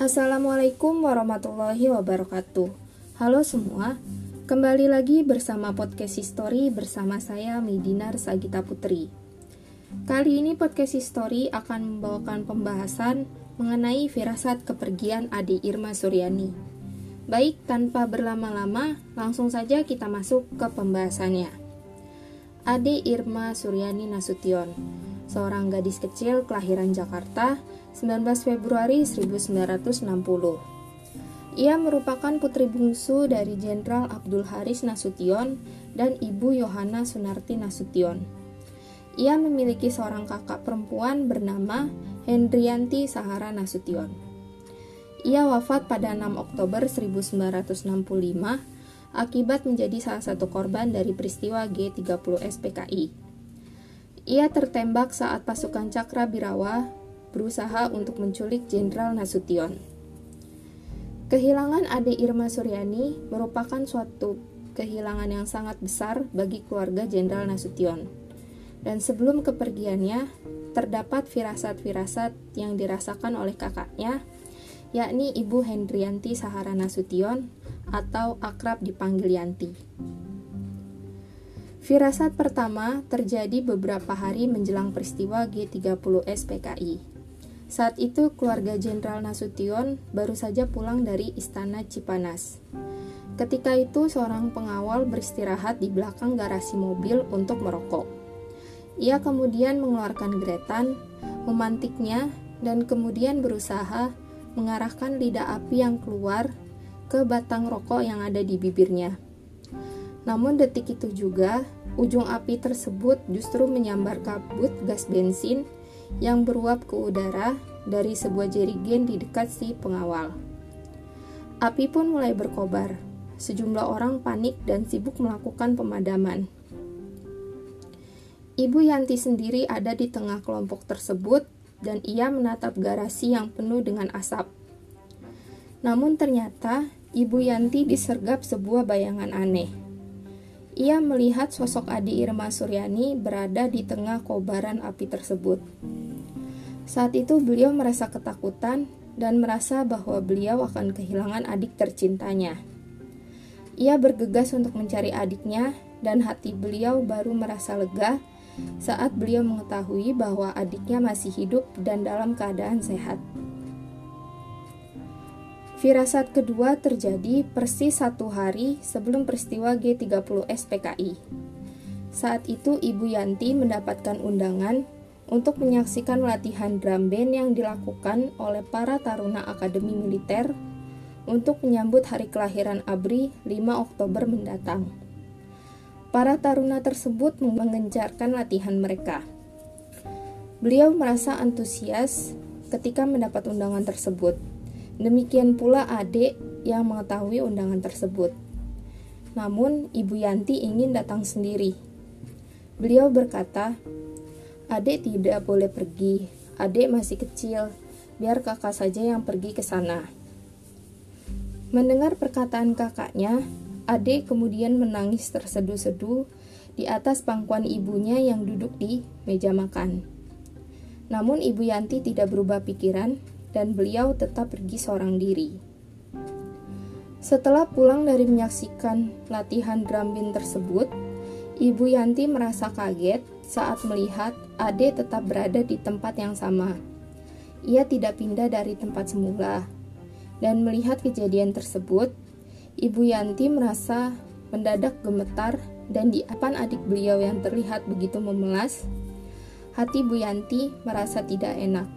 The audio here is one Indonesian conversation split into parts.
Assalamualaikum warahmatullahi wabarakatuh. Halo semua, kembali lagi bersama Podcast History bersama saya Midinar Sagita Putri. Kali ini Podcast History akan membawakan pembahasan mengenai firasat kepergian Ade Irma Suryani. Baik, tanpa berlama-lama, langsung saja kita masuk ke pembahasannya. Ade Irma Suryani Nasution, seorang gadis kecil kelahiran Jakarta, 19 Februari 1960. Ia merupakan putri bungsu dari Jenderal Abdul Haris Nasution dan Ibu Yohana Sunarti Nasution. Ia memiliki seorang kakak perempuan bernama Hendrianti Sahara Nasution. Ia wafat pada 6 Oktober 1965 akibat menjadi salah satu korban dari peristiwa G30 SPKI. Ia tertembak saat pasukan Cakrabirawa berusaha untuk menculik Jenderal Nasution. Kehilangan Ade Irma Suryani merupakan suatu kehilangan yang sangat besar bagi keluarga Jenderal Nasution. Dan sebelum kepergiannya, terdapat firasat-firasat yang dirasakan oleh kakaknya, yakni Ibu Hendrianti Sahara Nasution atau akrab dipanggil Yanti. Firasat pertama terjadi beberapa hari menjelang peristiwa G30 SPKI. Saat itu keluarga Jenderal Nasution baru saja pulang dari Istana Cipanas. Ketika itu seorang pengawal beristirahat di belakang garasi mobil untuk merokok. Ia kemudian mengeluarkan geretan, memantiknya, dan kemudian berusaha mengarahkan lidah api yang keluar ke batang rokok yang ada di bibirnya. Namun detik itu juga, ujung api tersebut justru menyambar kabut gas bensin yang beruap ke udara dari sebuah jerigen di dekat si pengawal. Api pun mulai berkobar. Sejumlah orang panik dan sibuk melakukan pemadaman. Ibu Yanti sendiri ada di tengah kelompok tersebut dan ia menatap garasi yang penuh dengan asap. Namun ternyata Ibu Yanti disergap sebuah bayangan aneh. Ia melihat sosok Ade Irma Suryani berada di tengah kobaran api tersebut. Saat itu beliau merasa ketakutan dan merasa bahwa beliau akan kehilangan adik tercintanya. Ia bergegas untuk mencari adiknya dan hati beliau baru merasa lega saat beliau mengetahui bahwa adiknya masih hidup dan dalam keadaan sehat. Firasat kedua terjadi persis 1 hari sebelum peristiwa G30 SPKI. Saat itu Ibu Yanti mendapatkan undangan untuk menyaksikan latihan drum band yang dilakukan oleh para taruna Akademi Militer untuk menyambut hari kelahiran ABRI 5 Oktober mendatang. Para taruna tersebut mengencarkan latihan mereka. Beliau merasa antusias ketika mendapat undangan tersebut. Demikian pula Ade yang mengetahui undangan tersebut. Namun, Ibu Yanti ingin datang sendiri. Beliau berkata, "Ade tidak boleh pergi. Ade masih kecil. Biar kakak saja yang pergi ke sana." Mendengar perkataan kakaknya, Ade kemudian menangis terseduh-seduh di atas pangkuan ibunya yang duduk di meja makan. Namun Ibu Yanti tidak berubah pikiran dan beliau tetap pergi seorang diri. Setelah pulang dari menyaksikan latihan drum band tersebut, Ibu Yanti merasa kaget saat melihat Ade tetap berada di tempat yang sama. Ia tidak pindah dari tempat semula. Dan melihat kejadian tersebut, Ibu Yanti merasa mendadak gemetar dan di depan adik beliau yang terlihat begitu memelas, hati Bu Yanti merasa tidak enak.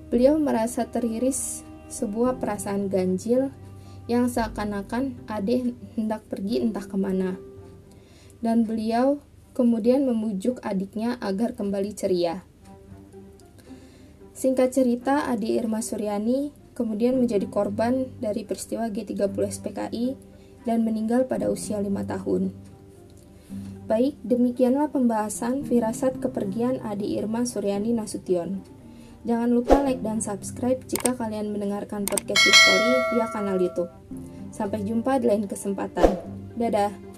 Beliau merasa teriris sebuah perasaan ganjil yang seakan-akan Ade hendak pergi entah kemana. Dan beliau kemudian memujuk adiknya agar kembali ceria. Singkat cerita, Ade Irma Suryani kemudian menjadi korban dari peristiwa G30 SPKI dan meninggal pada usia 5 tahun. Baik, demikianlah pembahasan firasat kepergian Ade Irma Suryani Nasution. Jangan lupa like dan subscribe jika kalian mendengarkan podcast history via kanal YouTube. Sampai jumpa di lain kesempatan. Dadah!